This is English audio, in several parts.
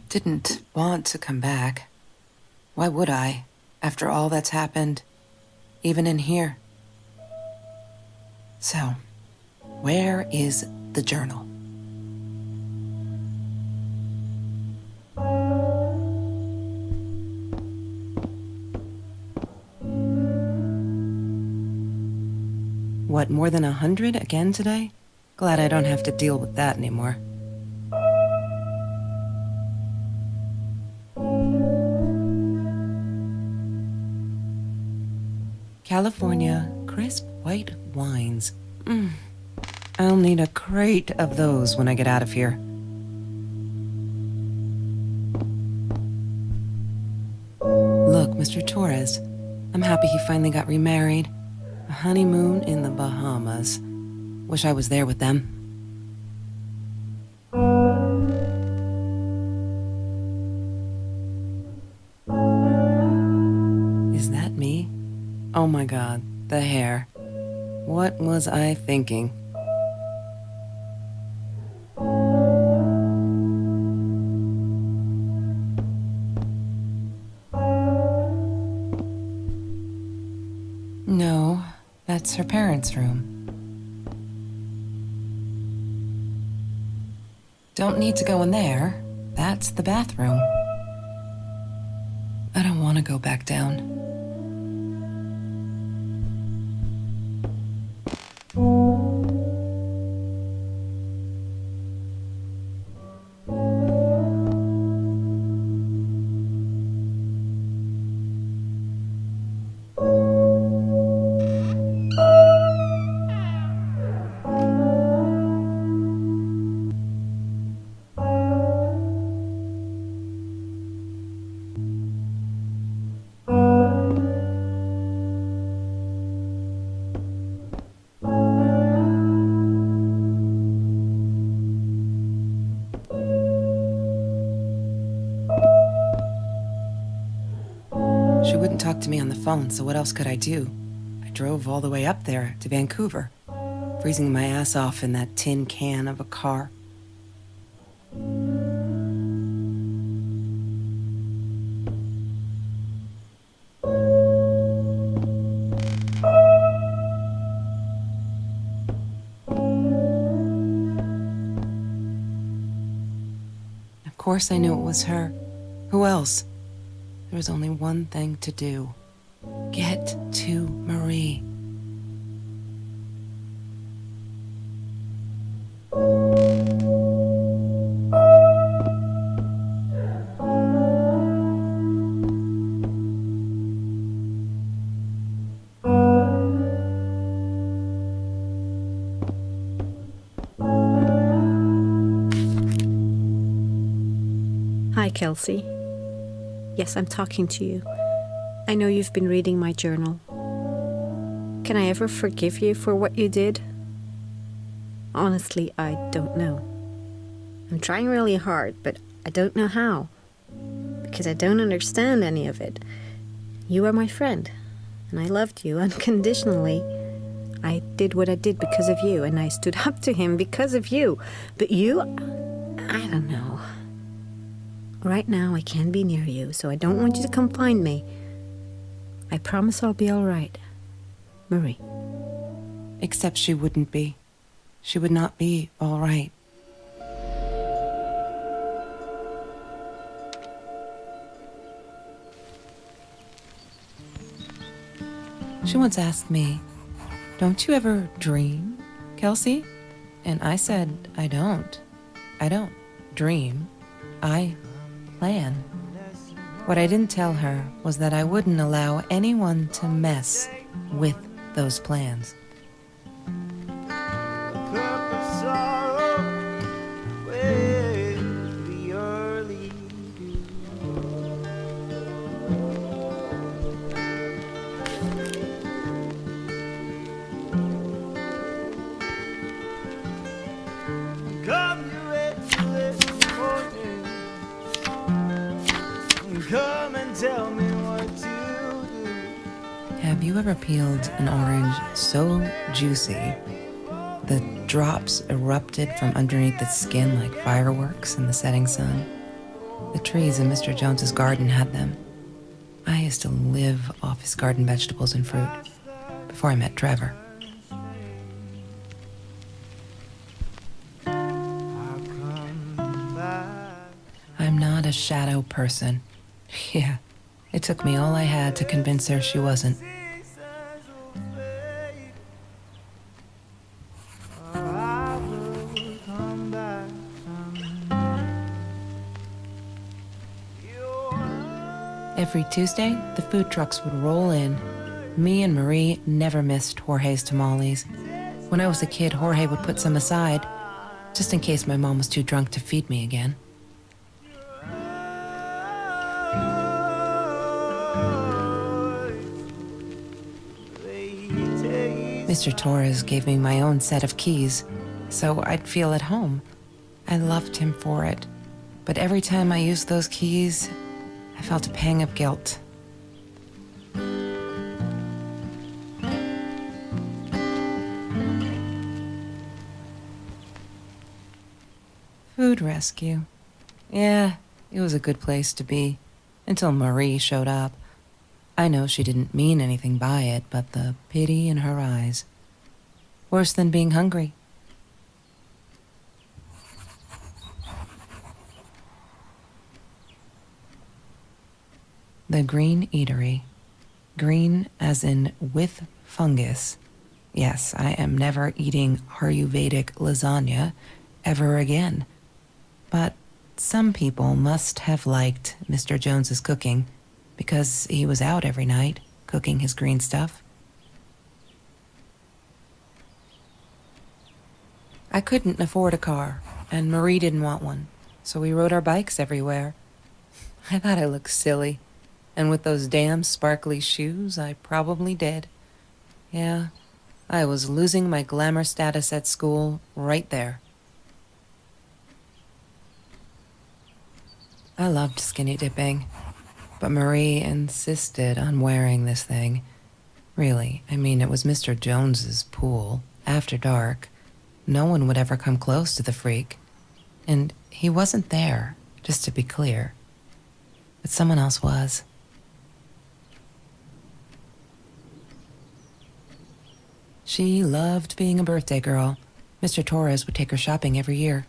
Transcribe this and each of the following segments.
didn't want to come back. Why would I, after all that's happened, even in here? So, where is the journal? What, more than 100 again today? Glad I don't have to deal with that anymore. California crisp white wines. I'll need a crate of those when I get out of here. Look, Mr. Torres, I'm happy he finally got remarried. A honeymoon in the Bahamas. Wish I was there with them. Is that me? Oh my God, the hair. What was I thinking? No, that's her parents' room. Don't need to go in there. That's the bathroom. I don't want to go back down. She wouldn't talk to me on the phone, so what else could I do? I drove all the way up there to Vancouver, freezing my ass off in that tin can of a car. Of course I knew it was her. Who else? There was only one thing to do. Get to Marie. Hi, Kelsey. Yes, I'm talking to you. I know you've been reading my journal. Can I ever forgive you for what you did? Honestly, I don't know. I'm trying really hard, but I don't know how. Because I don't understand any of it. You are my friend, and I loved you unconditionally. I did what I did because of you, and I stood up to him because of you. But you, I don't know. Right now, I can't be near you, so I don't want you to come find me. I promise I'll be all right. Marie. Except she wouldn't be. She would not be all right. She once asked me, "Don't you ever dream, Kelsey?" And I said, I don't. I don't dream. I plan. What I didn't tell her was that I wouldn't allow anyone to mess with those plans. Come and tell me what to do. Have you ever peeled an orange so juicy the drops erupted from underneath the skin like fireworks in the setting sun? The trees in Mr. Jones's garden had them. I used to live off his garden vegetables and fruit before I met Trevor. I'll come back. I'm not a shadow person. Yeah, it took me all I had to convince her she wasn't. Seasons will fade. I will come back someday. Every Tuesday, the food trucks would roll in. Me and Marie never missed Jorge's tamales. When I was a kid, Jorge would put some aside, just in case my mom was too drunk to feed me again. Mr. Torres gave me my own set of keys, so I'd feel at home. I loved him for it, but every time I used those keys, I felt a pang of guilt. Food rescue. Yeah, it was a good place to be, until Marie showed up. I know she didn't mean anything by it, but the pity in her eyes. Worse than being hungry. The Green Eatery. Green as in with fungus. Yes, I am never eating Ayurvedic lasagna ever again. But some people must have liked Mr. Jones's cooking because he was out every night cooking his green stuff. I couldn't afford a car, and Marie didn't want one, so we rode our bikes everywhere. I thought I looked silly, and with those damn sparkly shoes, I probably did. Yeah, I was losing my glamour status at school right there. I loved skinny dipping, but Marie insisted on wearing this thing. Really, I mean, it was Mr. Jones's pool, after dark. No one would ever come close to the freak. And he wasn't there, just to be clear. But someone else was. She loved being a birthday girl. Mr. Torres would take her shopping every year.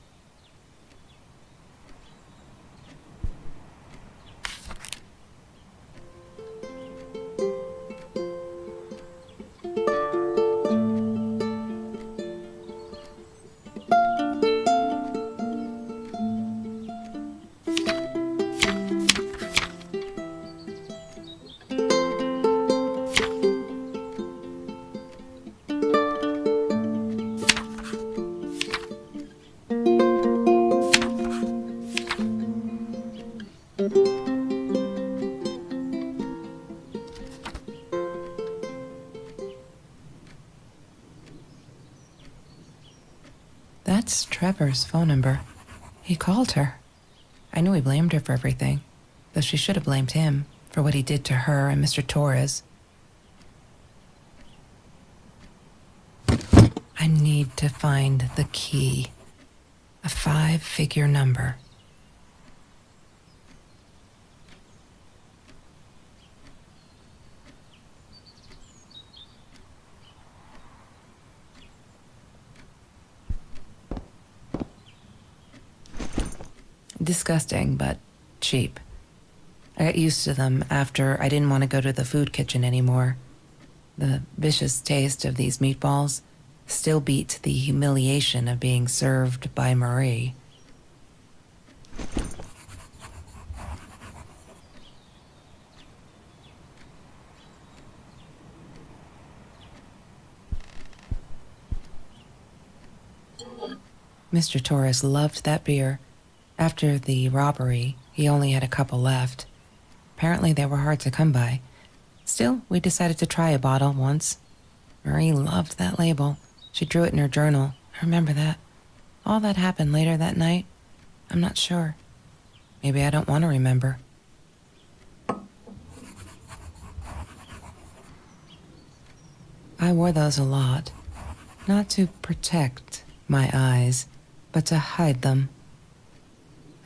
That's Trevor's phone number. He called her. I knew he blamed her for everything, though she should have blamed him for what he did to her and Mr. Torres. I need to find the key. A 5-figure number. Disgusting, but cheap. I got used to them after I didn't want to go to the food kitchen anymore. The vicious taste of these meatballs still beat the humiliation of being served by Marie. Mr. Torres loved that beer. After the robbery, he only had a couple left. Apparently they were hard to come by. Still, we decided to try a bottle once. Marie loved that label. She drew it in her journal. I remember that. All that happened later that night, I'm not sure. Maybe I don't want to remember. I wore those a lot. Not to protect my eyes, but to hide them.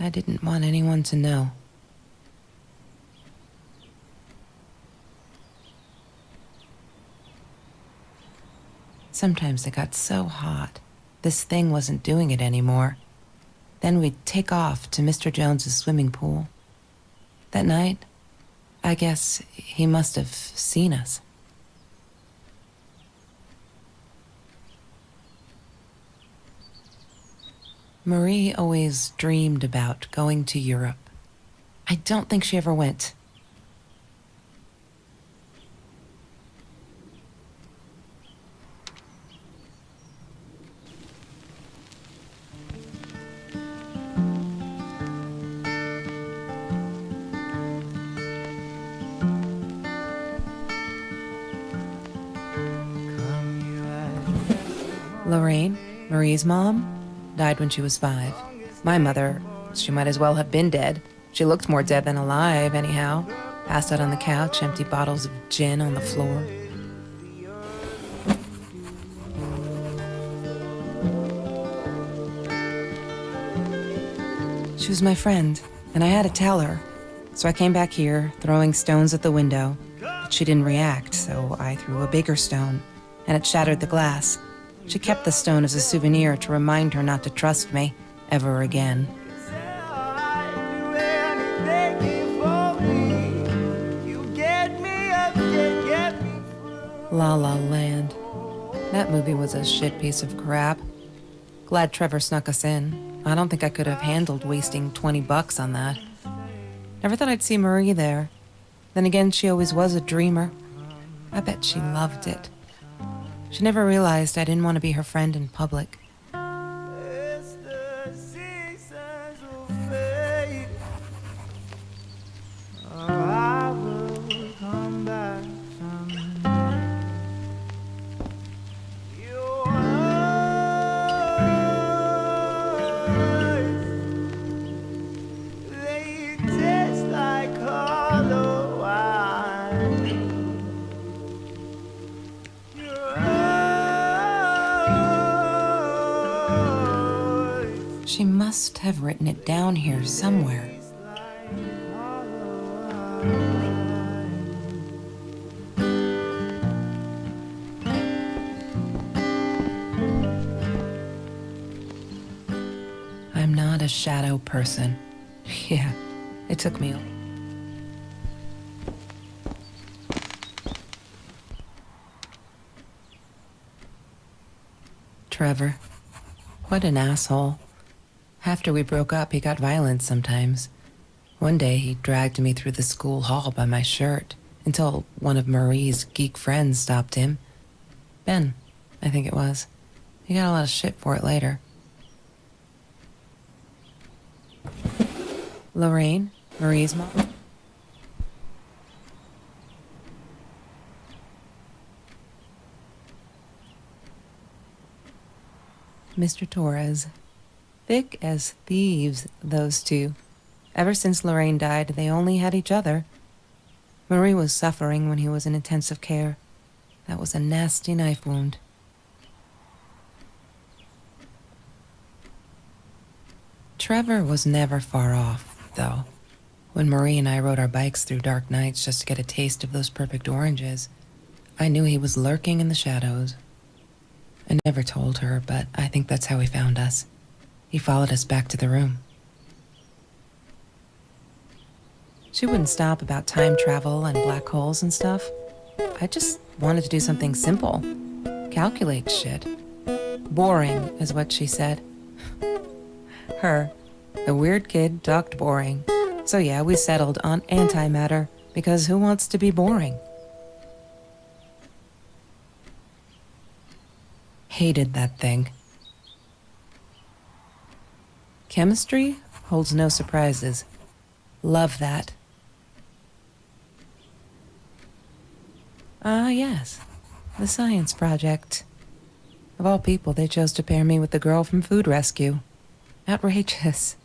I didn't want anyone to know. Sometimes it got so hot, this thing wasn't doing it anymore. Then we'd take off to Mr. Jones's swimming pool. That night, I guess he must have seen us. Marie always dreamed about going to Europe. I don't think she ever went. Lorraine, Marie's mom, died when she was 5. My mother, she might as well have been dead. She looked more dead than alive, anyhow. Passed out on the couch, empty bottles of gin on the floor. She was my friend, and I had to tell her. So I came back here, throwing stones at the window. But she didn't react, so I threw a bigger stone, and it shattered the glass. She kept the stone as a souvenir to remind her not to trust me ever again. La La Land. That movie was a shit piece of crap. Glad Trevor snuck us in. I don't think I could have handled wasting $20 on that. Never thought I'd see Marie there. Then again, she always was a dreamer. I bet she loved it. She never realized I didn't want to be her friend in public. It's the seasons will fade. Oh, I will come back someday. Your eyes, they taste like hollow wine. Your eyes She must have written it down here somewhere. taste like hollow wine. I'm not a shadow person. Yeah, it took me. Trevor. What an asshole. After we broke up, he got violent sometimes. One day, he dragged me through the school hall by my shirt until one of Marie's geek friends stopped him. Ben, I think it was. He got a lot of shit for it later. Lorraine, Marie's mom. Mr. Torres. Thick as thieves, those two. Ever since Lorraine died, they only had each other. Marie was suffering when he was in intensive care. That was a nasty knife wound. Trevor was never far off, though. When Marie and I rode our bikes through dark nights just to get a taste of those perfect oranges, I knew he was lurking in the shadows. I never told her, but I think that's how he found us. He followed us back to the room. She wouldn't stop about time travel and black holes and stuff. I just wanted to do something simple. Calculate shit. Boring is what she said. Her, the weird kid, talked boring. So yeah, we settled on antimatter, because who wants to be boring? Hated that thing. Chemistry holds no surprises. Love that. Ah, yes. The science project. Of all people, they chose to pair me with the girl from Food Rescue. Outrageous.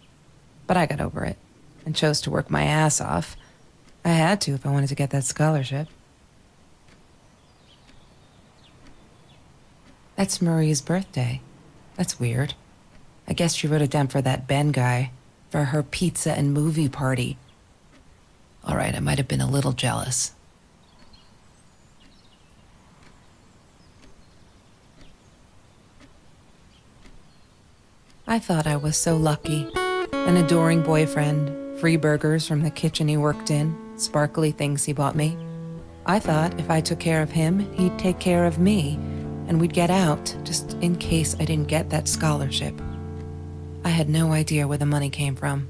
But I got over it and chose to work my ass off. I had to if I wanted to get that scholarship. That's Marie's birthday. That's weird. I guess she wrote it down for that Ben guy. for her pizza and movie party. All right, I might have been a little jealous. I thought I was so lucky. An adoring boyfriend, free burgers from the kitchen he worked in, sparkly things he bought me. I thought if I took care of him, he'd take care of me, and we'd get out, just in case I didn't get that scholarship. I had no idea where the money came from.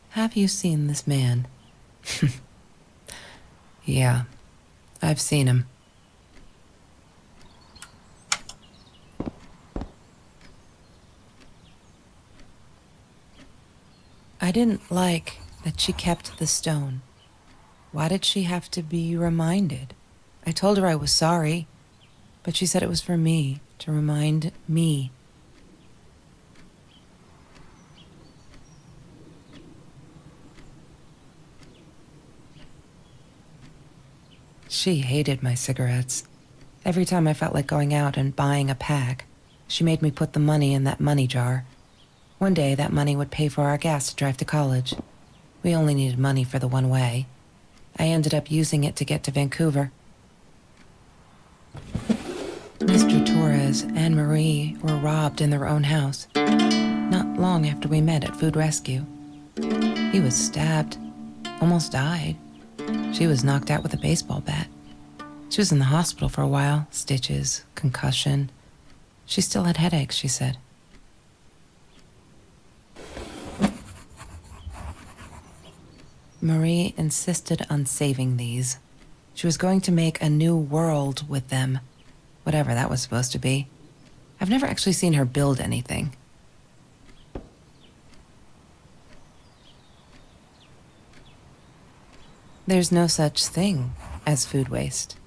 Have you seen this man? Yeah, I've seen him. I didn't like that she kept the stone. Why did she have to be reminded? I told her I was sorry, but she said it was for me, to remind me. She hated my cigarettes. Every time I felt like going out and buying a pack, she made me put the money in that money jar. One day, that money would pay for our gas to drive to college. We only needed money for the one way. I ended up using it to get to Vancouver. Mr. Torres and Marie were robbed in their own house, not long after we met at Food Rescue. He was stabbed, almost died. She was knocked out with a baseball bat. She was in the hospital for a while, stitches, concussion. She still had headaches, she said. Marie insisted on saving these. She was going to make a new world with them, whatever that was supposed to be. I've never actually seen her build anything. There's no such thing as food waste.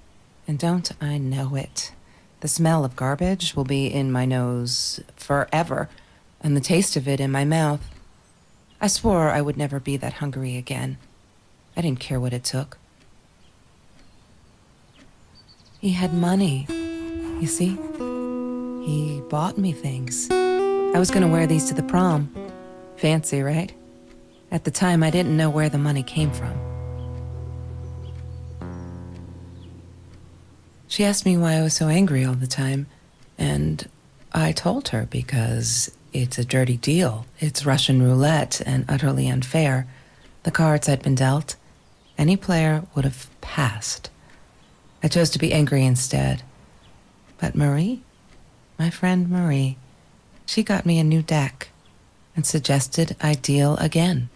And don't I know it? The smell of garbage will be in my nose forever, and the taste of it in my mouth. I swore I would never be that hungry again. I didn't care what it took. He had money, you see? He bought me things. I was gonna wear these to the prom. Fancy, right? At the time, I didn't know where the money came from. She asked me why I was so angry all the time, and I told her because it's a dirty deal. It's Russian roulette and utterly unfair. The cards I'd been dealt, any player would have passed. I chose to be angry instead. But Marie, my friend Marie, she got me a new deck and suggested I deal again.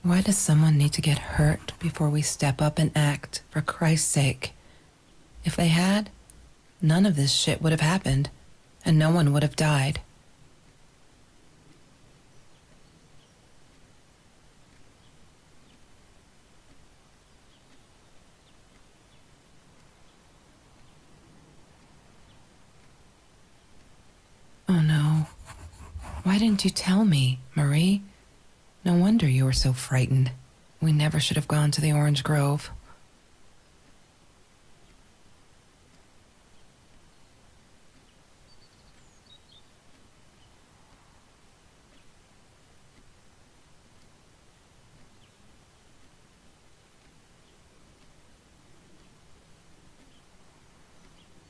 Why does someone need to get hurt before we step up and act, for Christ's sake? If they had, none of this shit would have happened, and no one would have died. Oh no. Why didn't you tell me, Marie? No wonder you were so frightened. We never should have gone to the orange grove.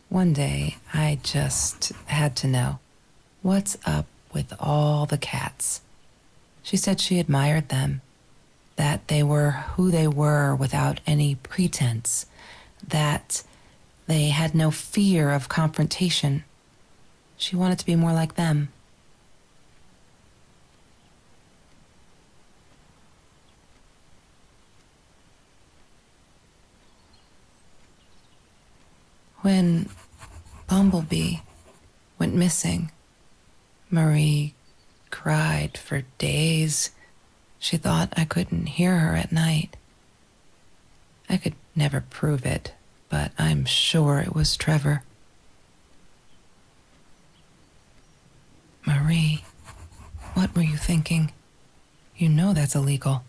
One day, I just had to know. What's up with all the cats? She said she admired them, that they were who they were without any pretense, that they had no fear of confrontation. She wanted to be more like them. When Bumblebee went missing, Marie cried for days. She thought I couldn't hear her at night. I could never prove it, but I'm sure it was Trevor. Marie, what were you thinking? You know that's illegal.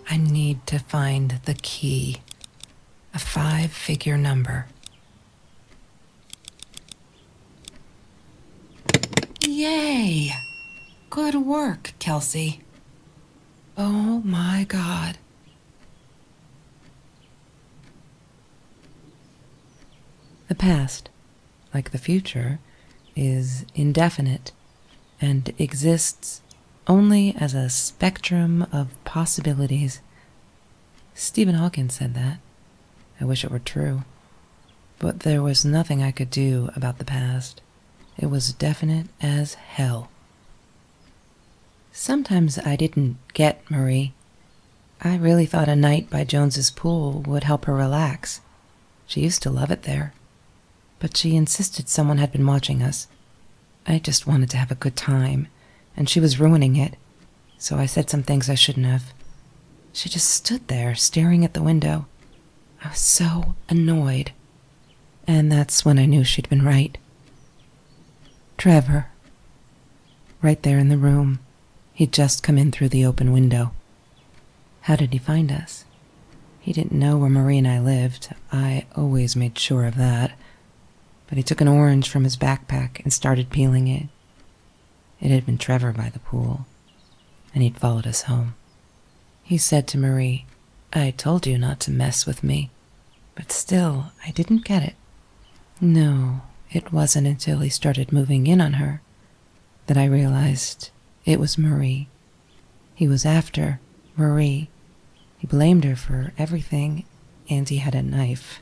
I need to find the key, a 5-figure number. Yay! Good work, Kelsey. Oh my God. The past, like the future, is indefinite and exists only as a spectrum of possibilities. Stephen Hawking said that. I wish it were true. But there was nothing I could do about the past. It was definite as hell. Sometimes I didn't get Marie. I really thought a night by Jones's pool would help her relax. She used to love it there. But she insisted someone had been watching us. I just wanted to have a good time, and she was ruining it, so I said some things I shouldn't have. She just stood there, staring at the window. I was so annoyed. And that's when I knew she'd been right. Trevor. Right there in the room. He'd just come in through the open window. How did he find us? He didn't know where Marie and I lived. I always made sure of that. But he took an orange from his backpack and started peeling it. It had been Trevor by the pool, and he'd followed us home. He said to Marie, "I told you not to mess with me." But still, I didn't get it. No, it wasn't until he started moving in on her that I realized it was Marie. He was after Marie. He blamed her for everything, and he had a knife.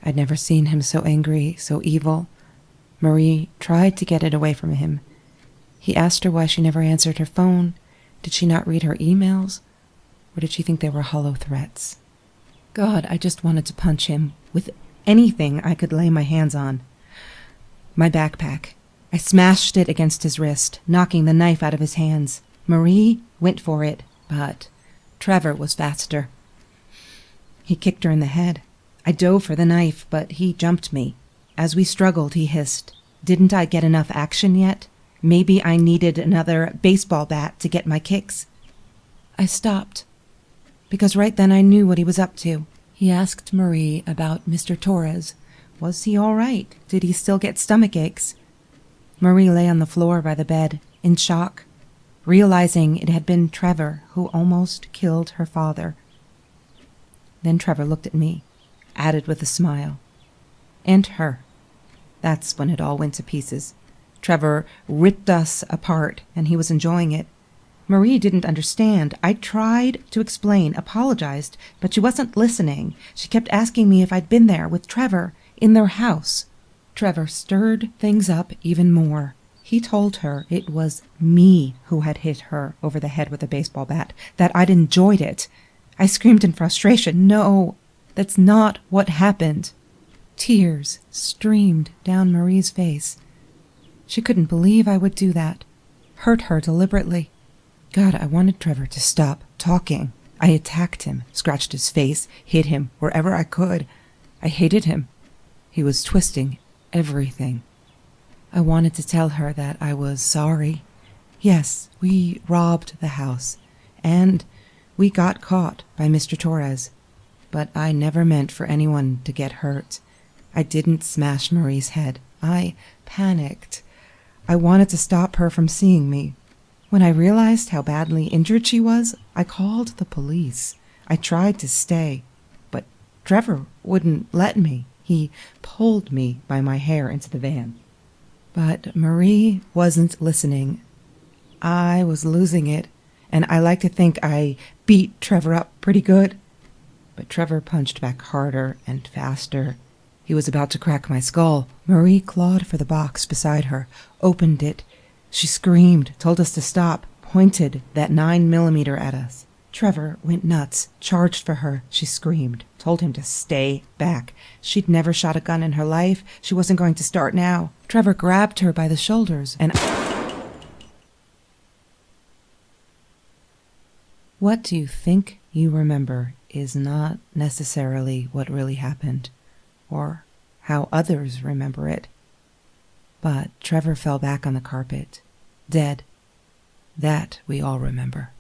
I'd never seen him so angry, so evil. Marie tried to get it away from him. He asked her why she never answered her phone. Did she not read her emails? Or did she think they were hollow threats? God, I just wanted to punch him with anything I could lay my hands on. My backpack. I smashed it against his wrist, knocking the knife out of his hands. Marie went for it, but Trevor was faster. He kicked her in the head. I dove for the knife, but he jumped me. As we struggled, he hissed, "Didn't I get enough action yet? Maybe I needed another baseball bat to get my kicks." I stopped, because right then I knew what he was up to. He asked Marie about Mr. Torres. Was he all right? Did he still get stomach aches? Marie lay on the floor by the bed, in shock, realizing it had been Trevor who almost killed her father. Then Trevor looked at me, added with a smile. And her. That's when it all went to pieces. Trevor ripped us apart, and he was enjoying it. Marie didn't understand. I tried to explain, apologized, but she wasn't listening. She kept asking me if I'd been there with Trevor in their house. Trevor stirred things up even more. He told her it was me who had hit her over the head with a baseball bat, that I'd enjoyed it. I screamed in frustration, "No, that's not what happened." Tears streamed down Marie's face. She couldn't believe I would do that, hurt her deliberately. God, I wanted Trevor to stop talking. I attacked him, scratched his face, hit him wherever I could. I hated him. He was twisting everything. I wanted to tell her that I was sorry. Yes, we robbed the house, and we got caught by Mr. Torres, but I never meant for anyone to get hurt. I didn't smash Marie's head. I panicked. I wanted to stop her from seeing me. When I realized how badly injured she was, I called the police. I tried to stay, but Trevor wouldn't let me. He pulled me by my hair into the van. But Marie wasn't listening. I was losing it, and I like to think I beat Trevor up pretty good. But Trevor punched back harder and faster. He was about to crack my skull. Marie clawed for the box beside her, opened it. She screamed, told us to stop, pointed that 9mm at us. Trevor went nuts, charged for her. She screamed, told him to stay back. She'd never shot a gun in her life. She wasn't going to start now. Trevor grabbed her by the shoulders and... What do you think you remember is not necessarily what really happened, or how others remember it. But Trevor fell back on the carpet, dead. That we all remember.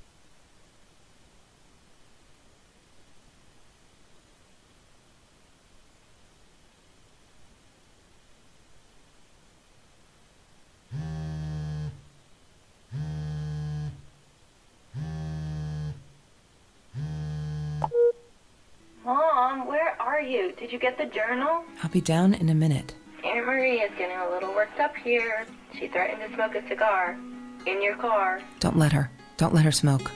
Mom, where are you? Did you get the journal? I'll be down in a minute. Aunt Marie is getting a little worked up here. She threatened to smoke a cigar. In your car. Don't let her. Don't let her smoke.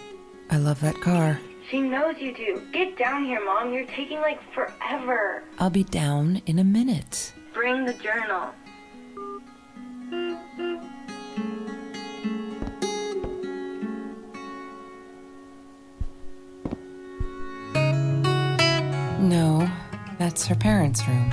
I love that car. She knows you do. Get down here, Mom. You're taking like forever. I'll be down in a minute. Bring the journal. No, that's her parents' room.